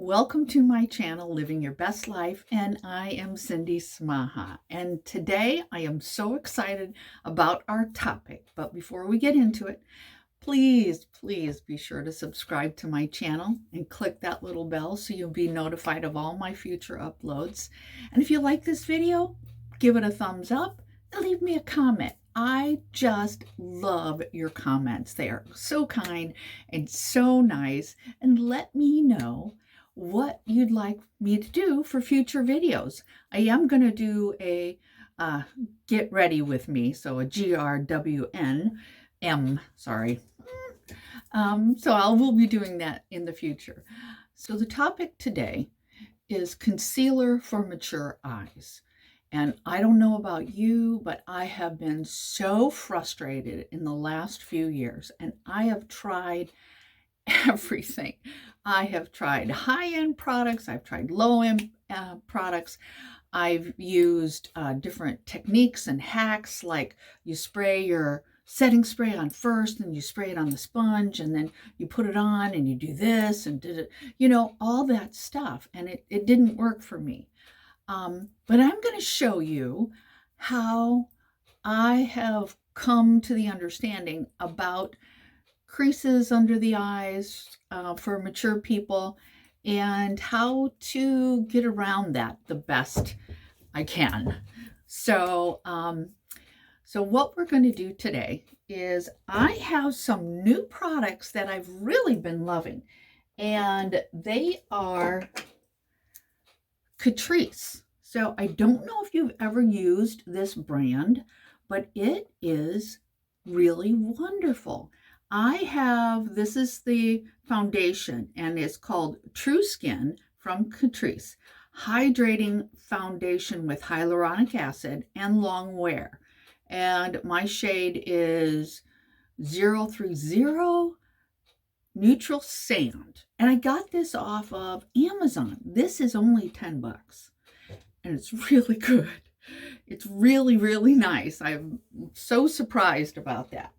Welcome to my channel, Living Your Best Life, and I am Cindy Smaha. And today I am so excited about our topic. But before we get into it, please be sure to subscribe to my channel and click that little bell so you'll be notified of all my future uploads. And if you like this video, give it a thumbs up and leave me a comment. I just love your comments. They are so kind and so nice, and let me know what you'd like me to do for future videos. I am going to do a get ready with me, so a GRWNM, sorry. So I will be doing that in the future. So the topic today is concealer for mature eyes. And I don't know about you, but I have been so frustrated in the last few years, and I have tried everything. I have tried high-end products. I've tried low-end products. I've used different techniques and hacks, like you spray your setting spray on first, and you spray it on the sponge, and then you put it on and you do this and did it, all that stuff. And it didn't work for me. But I'm going to show you how I have come to the understanding about creases under the eyes for mature people, and how to get around that the best I can. So what we're going to do today is I have some new products that I've really been loving, and they are Catrice. So I don't know if you've ever used this brand, but it is really wonderful. This is the foundation, and it's called True Skin from Catrice. Hydrating foundation with hyaluronic acid and long wear. And my shade is 030 Neutral Sand. And I got this off of Amazon. This is only 10 bucks. And it's really good. It's really, really nice. I'm so surprised about that.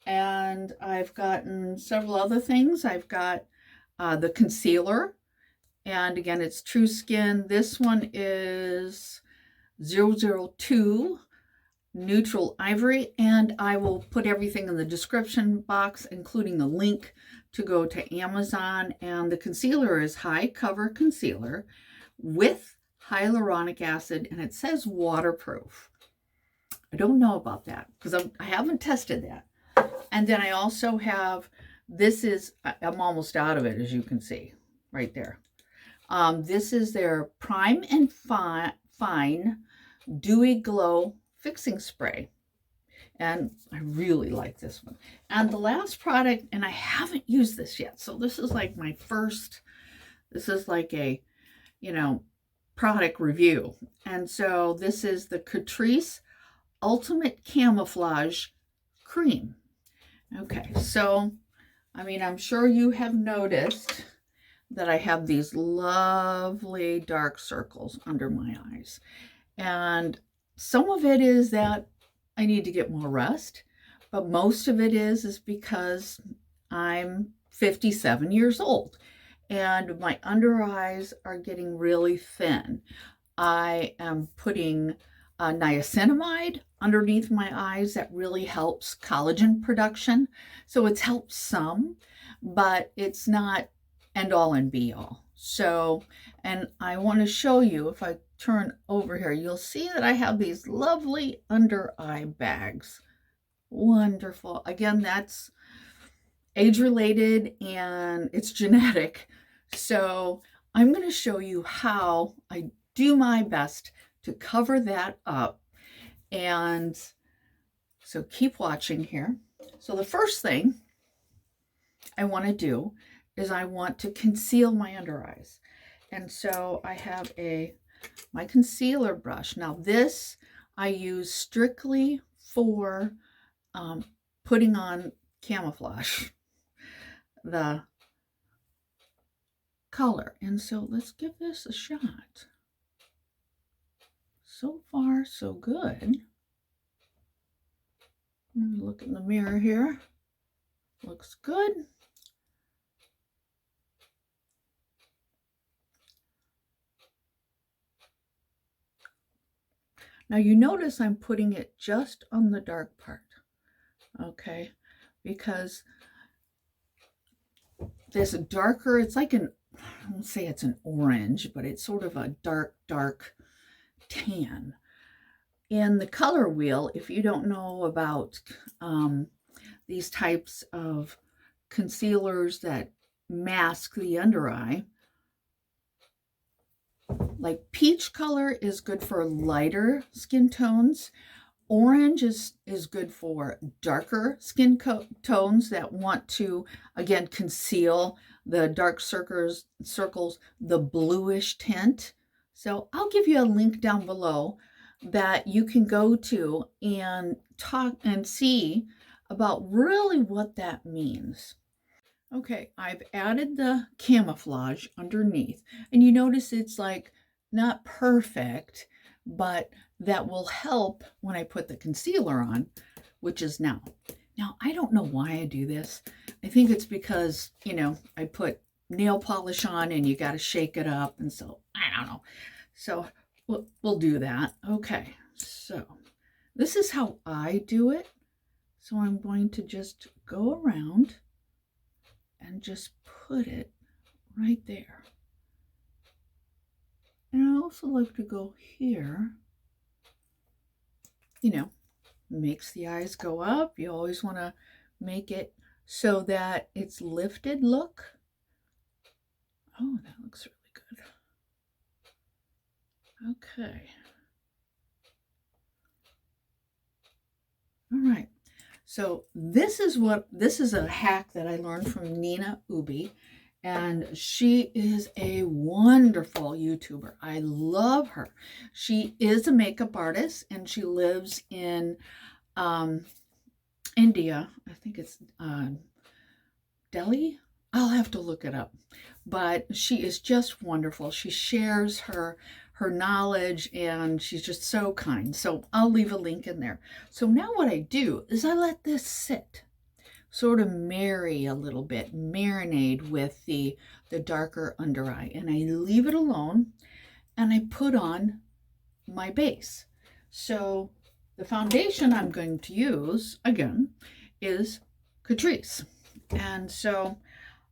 And I've gotten several other things. I've got the concealer, and again, it's True Skin. This one is 002 Neutral Ivory, and I will put everything in the description box, including a link to go to Amazon. And the concealer is High Cover Concealer with hyaluronic acid, and it says waterproof. I don't know about that because I haven't tested that. And then I also have, I'm almost out of it, as you can see right there. This is their Prime and Fine Dewy Glow Fixing Spray. And I really like this one. And the last product, and I haven't used this yet, so this is like my first, this is like a, product review. And so this is the Catrice Ultimate Camouflage Cream. Okay, so, I'm sure you have noticed that I have these lovely dark circles under my eyes. And some of it is that I need to get more rest, but most of it is because I'm 57 years old and my under eyes are getting really thin. I am putting niacinamide underneath my eyes. That really helps collagen production. So it's helped some, but it's not end all and be all. So, and I want to show you, if I turn over here, you'll see that I have these lovely under eye bags. Wonderful. Again, that's age related and it's genetic. So I'm going to show you how I do my best to cover that up. And so keep watching here. So the first thing I want to do is I want to conceal my under eyes. And so I have my concealer brush. Now this I use strictly for putting on camouflage, the color. And so let's give this a shot. So far, so good. Let me look in the mirror here. Looks good. Now you notice I'm putting it just on the dark part, okay? Because this darker, it's like I won't say it's an orange, but it's sort of a dark tan. In the color wheel, if you don't know about these types of concealers that mask the under eye, like peach color is good for lighter skin tones. Orange is good for darker skin tones that want to, again, conceal the dark circles, the bluish tint. So I'll give you a link down below that you can go to and talk and see about really what that means. Okay, I've added the camouflage underneath, and you notice it's like not perfect, but that will help when I put the concealer on, which is now. Now, I don't know why I do this. I think it's because, you know, I put nail polish on and you got to shake it up, and so I don't know. So we'll do that. Okay, so this is how I do it. So I'm going to just go around and just put it right there. And I also like to go here. You know, makes the eyes go up. You always want to make it so that it's lifted look. Oh, that looks really good. Okay. All right. So this is a hack that I learned from Nina Ubhi, and she is a wonderful YouTuber. I love her. She is a makeup artist, and she lives in India. I think it's Delhi. I'll have to look it up, but she is just wonderful. She shares her knowledge, and she's just so kind. So I'll leave a link in there. So now what I do is I let this sit, sort of marry a little bit, marinate with the darker under eye, and I leave it alone, and I put on my base. So the foundation I'm going to use, again, is Catrice.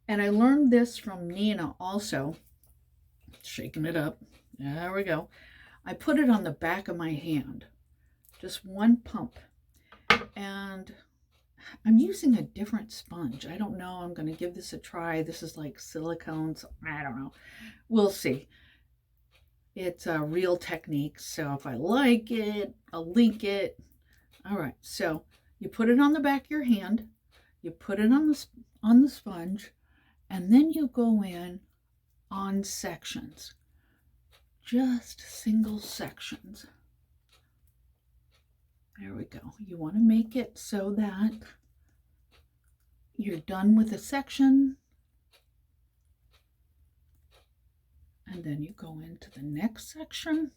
And I learned this from Nina also, shaking it up. There we go. I put it on the back of my hand, just one pump. And I'm using a different sponge. I don't know. I'm going to give this a try. This is like silicone, so I don't know. We'll see. It's a Real Technique, so if I like it, I'll link it. All right, so you put it on the back of your hand, you put it on the sponge, and then you go in on sections, just single sections. There we go. You want to make it so that you're done with a section, and then you go into the next section.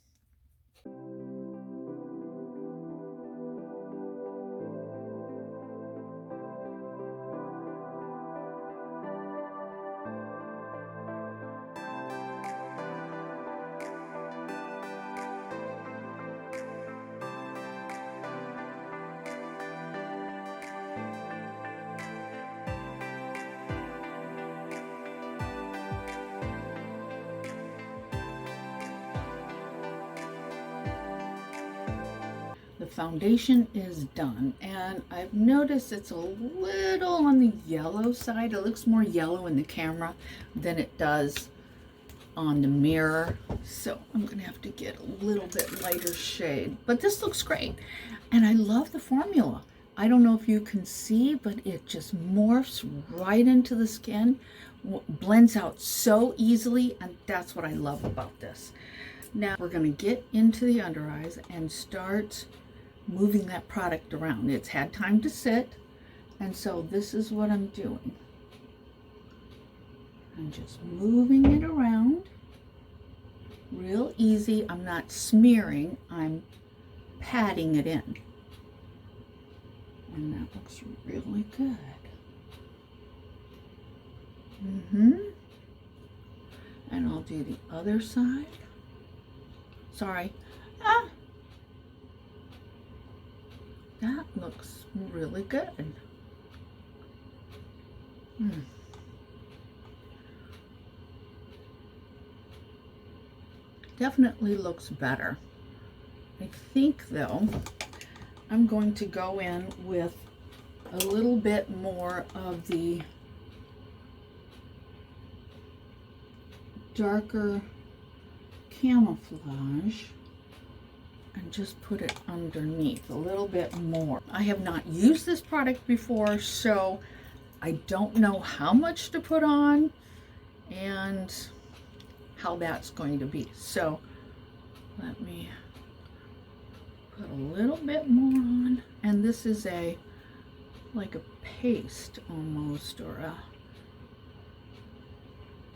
The foundation is done, and I've noticed it's a little on the yellow side. It looks more yellow in the camera than it does on the mirror, so I'm gonna have to get a little bit lighter shade, but this looks great. And I love the formula. I don't know if you can see, but it just morphs right into the skin, blends out so easily, and that's what I love about this. Now we're going to get into the under eyes and start moving that product around. It's had time to sit, and so this is what I'm doing. I'm just moving it around real easy. I'm not smearing, I'm patting it in. And that looks really good. And I'll do the other side. Sorry. looks really good. Definitely looks better. I think though, I'm going to go in with a little bit more of the darker camouflage and just put it underneath a little bit more. I have not used this product before, so I don't know how much to put on and how that's going to be. So let me put a little bit more on. And this is like a paste almost, or a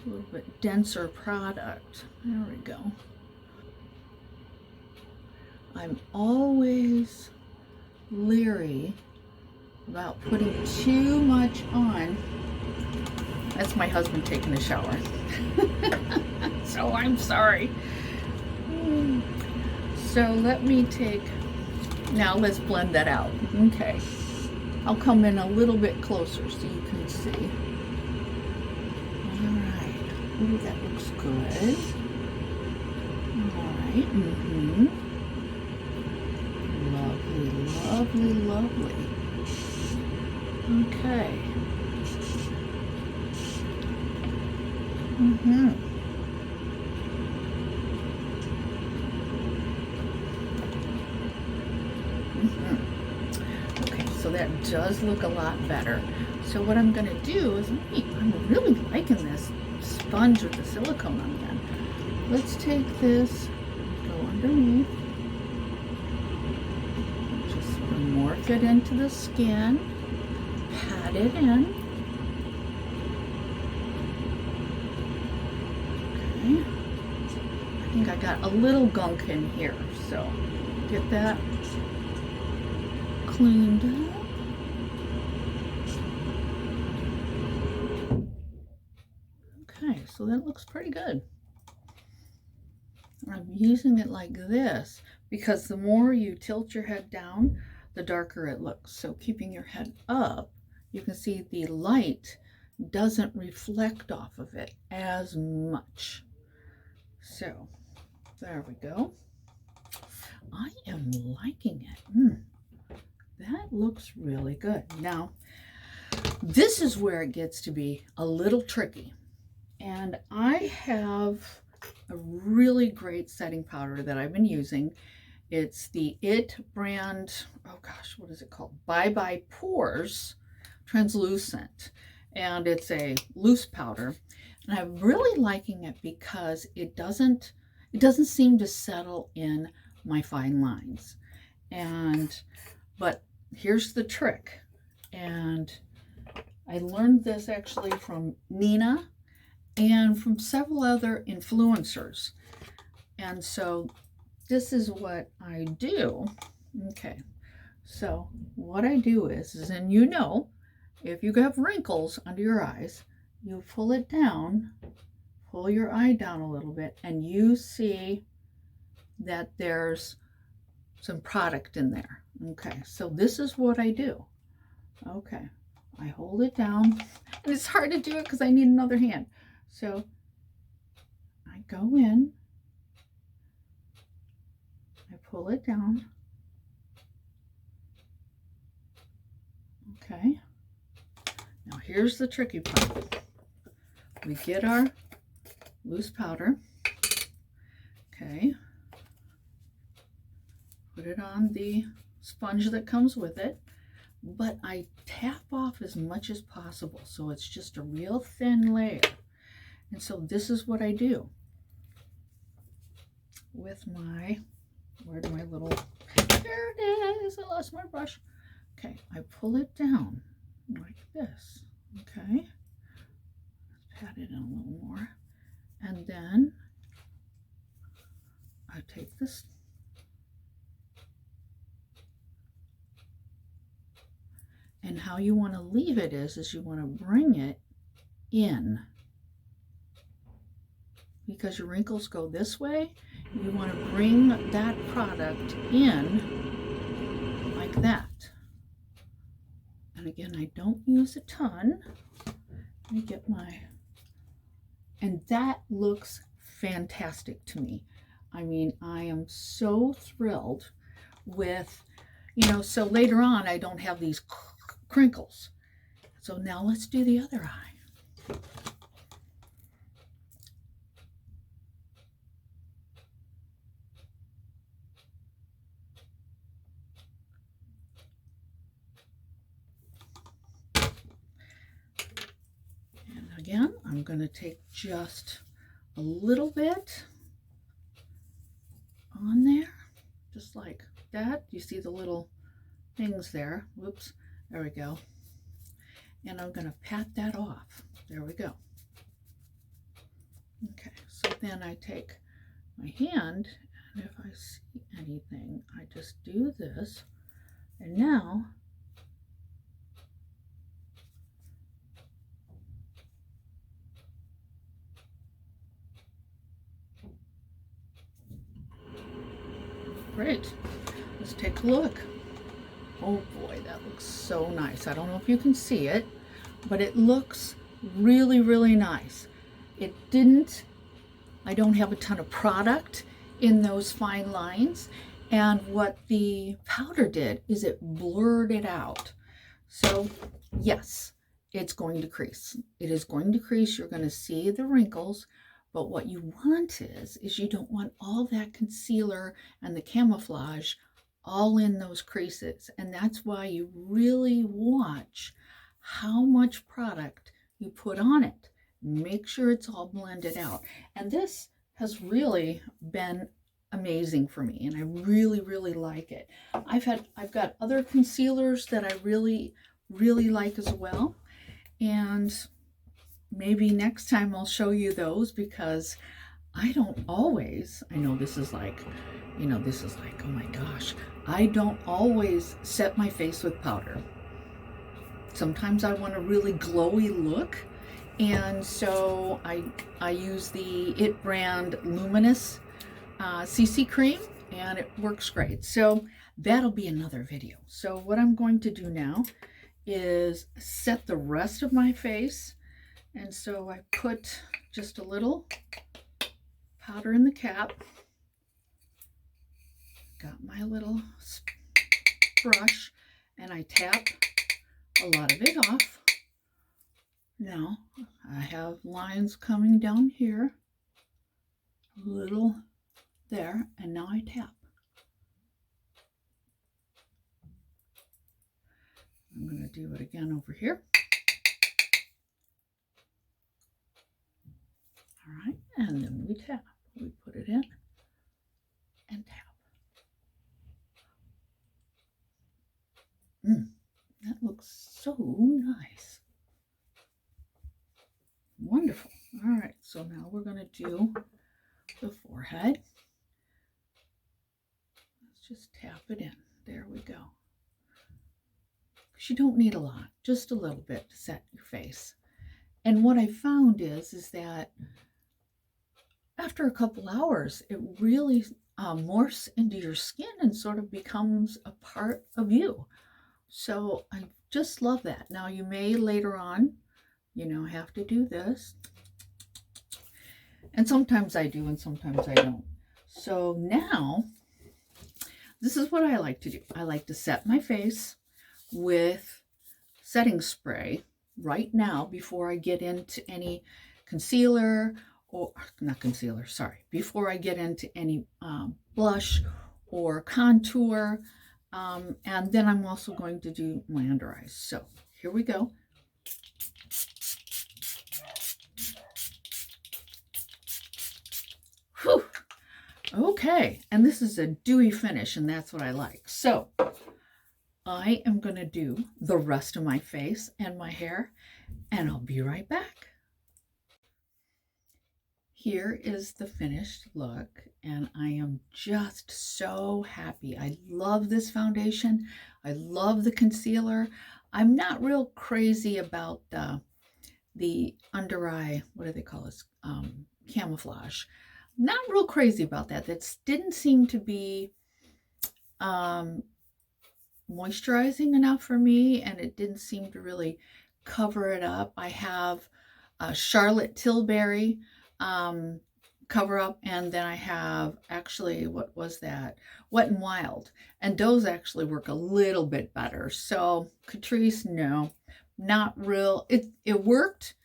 little bit denser product. There we go. I'm always leery about putting too much on. That's my husband taking a shower. So I'm sorry. So let me now let's blend that out. Okay. I'll come in a little bit closer so you can see. All right. Ooh, that looks good. All right. Lovely, lovely, lovely. Okay. Okay, so that does look a lot better. So what I'm going to do is, I'm really liking this sponge with the silicone on the end. Let's take this, go underneath, just sort of morph it into the skin, pat it in. Okay, I think I got a little gunk in here, so get that cleaned up. Okay, so that looks pretty good. I'm using it like this because the more you tilt your head down, the darker it looks. So keeping your head up, you can see the light doesn't reflect off of it as much. So there we go. I am liking it. That looks really good. Now, this is where it gets to be a little tricky. And I have a really great setting powder that I've been using. It's the IT brand, oh gosh, what is it called? Bye Bye Pores Translucent. And it's a loose powder. And I'm really liking it because it doesn't seem to settle in my fine lines. But here's the trick. And I learned this actually from Nina and from several other influencers. And so this is what I do. Okay, so what I do is and you know, if you have wrinkles under your eyes, you pull it down, pull your eye down a little bit, and you see that there's some product in there. Okay, so this is what I do. Okay, I hold it down, and it's hard to do it because I need another hand. So I go in, I pull it down. Okay, now here's the tricky part. We get our loose powder. Okay, put it on the sponge that comes with it, but I tap off as much as possible so it's just a real thin layer. And so this is what I do with my, where's my little, there it is, I lost my brush. Okay, I pull it down like this. Okay, let's pat it in a little more. And then I take this, and how you want to leave it is you want to bring it in. Because your wrinkles go this way, you want to bring that product in like that. I don't use a ton. Let me get my, and that looks fantastic to me. I mean, I am so thrilled with, you know, so later on I don't have these crinkles. So now let's do the other eye. And again, I'm going to take just a little bit on there, just like that. You see the little things there? Whoops, there we go. And I'm going to pat that off. There we go. Okay, so then I take my hand, and if I see anything, I just do this. And now great. Let's take a look. Oh boy, that looks so nice. I don't know if you can see it, but it looks really, really nice. It didn't, I don't have a ton of product in those fine lines. And what the powder did is it blurred it out. So yes, it's going to crease. It is going to crease. You're going to see the wrinkles. But what you want is you don't want all that concealer and the camouflage all in those creases. And that's why you really watch how much product you put on it. Make sure it's all blended out. And this has really been amazing for me, and I really, really like it. I've got other concealers that I really, really like as well. And maybe next time I'll show you those, because I don't always, I know this is like, you know, this is like, oh my gosh, I don't always set my face with powder. Sometimes I want a really glowy look, and so I use the IT brand Luminous CC cream, and it works great. So that'll be another video. So what I'm going to do now is set the rest of my face. And so I put just a little powder in the cap. Got my little brush, and I tap a lot of it off. Now I have lines coming down here, a little there, and now I tap. I'm going to do it again over here. All right, and then we tap. We put it in and tap. That looks so nice. Wonderful. All right, so now we're going to do the forehead. Let's just tap it in. There we go. Because you don't need a lot, just a little bit to set your face. And what I found is that after a couple hours, it really morphs into your skin and sort of becomes a part of you. So I just love that. Now you may later on, you know, have to do this. And sometimes I do and sometimes I don't. So now, this is what I like to do. I like to set my face with setting spray right now before I get into any concealer, or not concealer, sorry, before I get into any blush or contour. And then I'm also going to do my under eyes. So here we go. Whew. Okay, and this is a dewy finish, and that's what I like. So I am going to do the rest of my face and my hair, and I'll be right back. Here is the finished look, and I am just so happy. I love this foundation. I love the concealer. I'm not real crazy about the under eye, what do they call this? Camouflage. Not real crazy about that. That didn't seem to be moisturizing enough for me, and it didn't seem to really cover it up. I have a Charlotte Tilbury cover up, and then I have actually, what was that? Wet n Wild, and those actually work a little bit better. So Catrice, no, not real. It worked,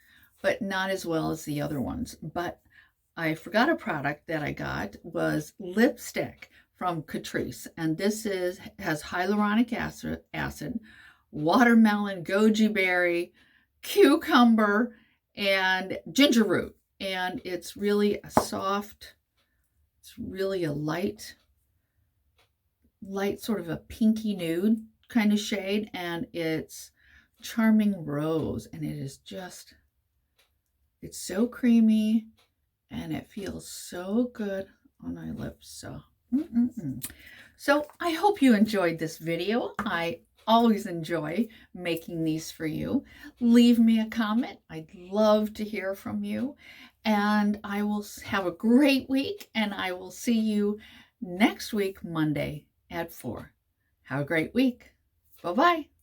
but not as well as the other ones. But I forgot a product that I got was lipstick from Catrice, and this has hyaluronic acid, watermelon, goji berry, cucumber, and ginger root. And it's really a soft, it's really a light sort of a pinky nude kind of shade, and it's Charming Rose, and it is just, it's so creamy, and it feels so good on my lips. So, So I hope you enjoyed this video. I always enjoy making these for you. Leave me a comment. I'd love to hear from you. And I will have a great week, and I will see you next week, Monday at 4. Have a great week. Bye-bye.